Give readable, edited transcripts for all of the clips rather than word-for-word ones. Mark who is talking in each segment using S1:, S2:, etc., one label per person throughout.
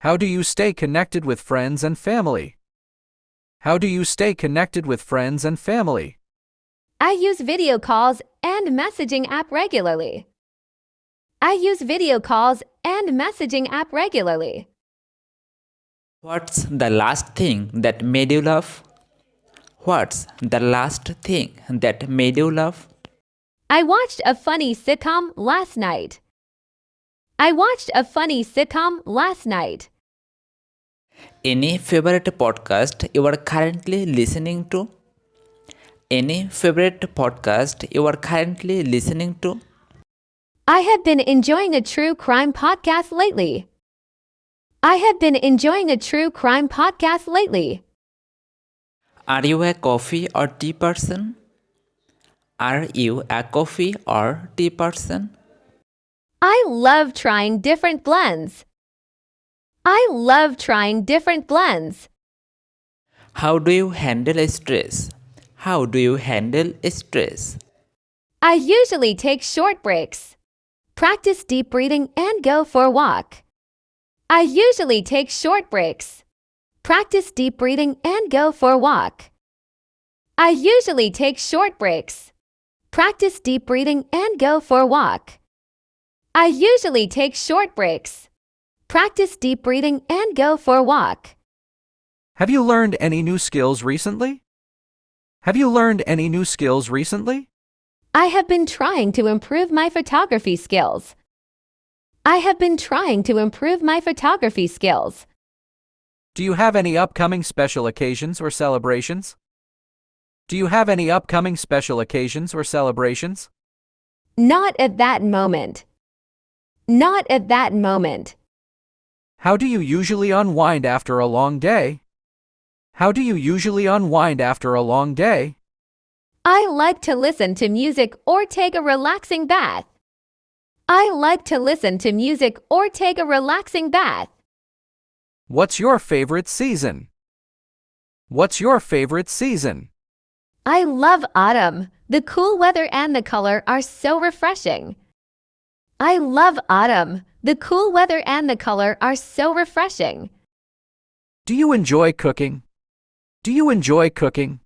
S1: How do you stay connected with friends and family? How do you stay connected with friends and family?
S2: I use video calls and messaging app regularly. I use video calls and messaging app regularly.
S3: What's the last thing that made you laugh? What's the last thing that made you laugh?
S2: I watched a funny sitcom last night. I watched a funny sitcom last night.
S3: Any favorite podcast you are currently listening to? Any favorite podcast you are currently listening to?
S2: I have been enjoying a true crime podcast lately. I have been enjoying a true crime podcast lately.
S3: Are you a coffee or tea person? Are you a coffee or tea person?
S2: I love trying different blends. I love trying different blends.
S3: How do you handle stress? How do you handle stress?
S2: I usually take short breaks, practice deep breathing, and go for a walk. I usually take short breaks, practice deep breathing, and go for a walk. I usually take short breaks, practice deep breathing, and go for a walk. I usually take short breaks, practice deep breathing, and go for a walk.
S1: Have you learned any new skills recently? Have you learned any new skills recently?
S2: I have been trying to improve my photography skills. I have been trying to improve my photography skills.
S1: Do you have any upcoming special occasions or celebrations? Do you have any upcoming special occasions or celebrations?
S2: Not at that moment. Not at that moment.
S1: How do you usually unwind after a long day? How do you usually unwind after a long day?
S2: I like to listen to music or take a relaxing bath. I like to listen to music or take a relaxing bath.
S1: What's your favorite season? What's your favorite season?
S2: I love autumn. The cool weather and the color are so refreshing. I love autumn. The cool weather and the color are so refreshing.
S1: Do you enjoy cooking? Do you enjoy cooking?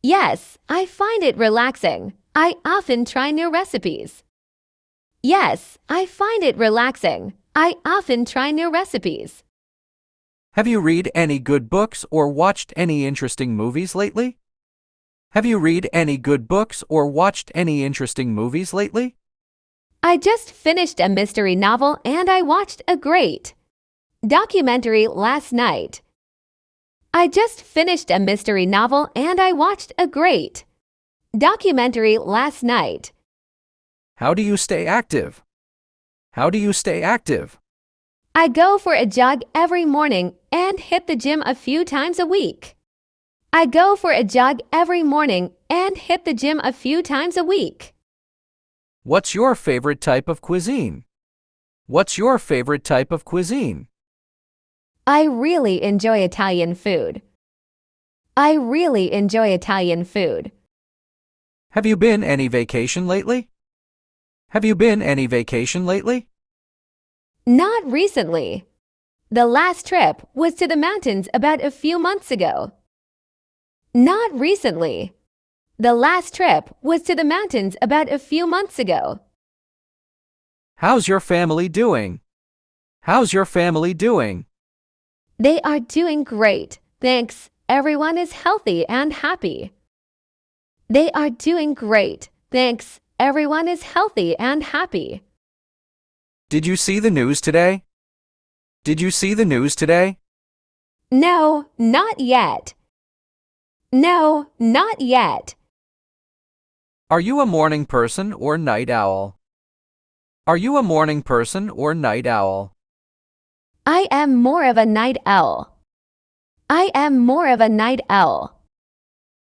S2: Yes, I find it relaxing. I often try new recipes. Yes, I find it relaxing. I often try new recipes.
S1: Have you read any good books or watched any interesting movies lately? Have you read any good books or watched any interesting movies lately?
S2: I just finished a mystery novel and I watched a great documentary last night. I just finished a mystery novel and I watched a great documentary last night.
S1: How do you stay active? How do you stay active?
S2: I go for a jog every morning and hit the gym a few times a week. I go for a jog every morning and hit the gym a few times a week.
S1: What's your favorite type of cuisine? What's your favorite type of cuisine?
S2: I really enjoy Italian food. I really enjoy Italian food.
S1: Have you been any vacation lately? Have you been any vacation lately?
S2: Not recently. The last trip was to the mountains about a few months ago. Not recently. The last trip was to the mountains about a few months ago.
S1: How's your family doing? How's your family doing?
S2: They are doing great, thanks. Everyone is healthy and happy. They are doing great, thanks. Everyone is healthy and happy.
S1: Did you see the news today? Did you see the news today?
S2: No, not yet. No, not yet.
S1: Are you a morning person or night owl? Are you a morning person or night owl?
S2: I am more of a night owl. I am more of a night owl.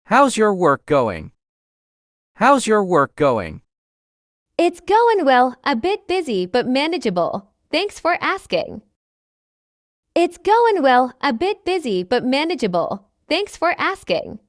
S1: How's your work going? How's your work going?
S2: It's going well, a bit busy but manageable. Thanks for asking. It's going well, a bit busy but manageable. Thanks for asking.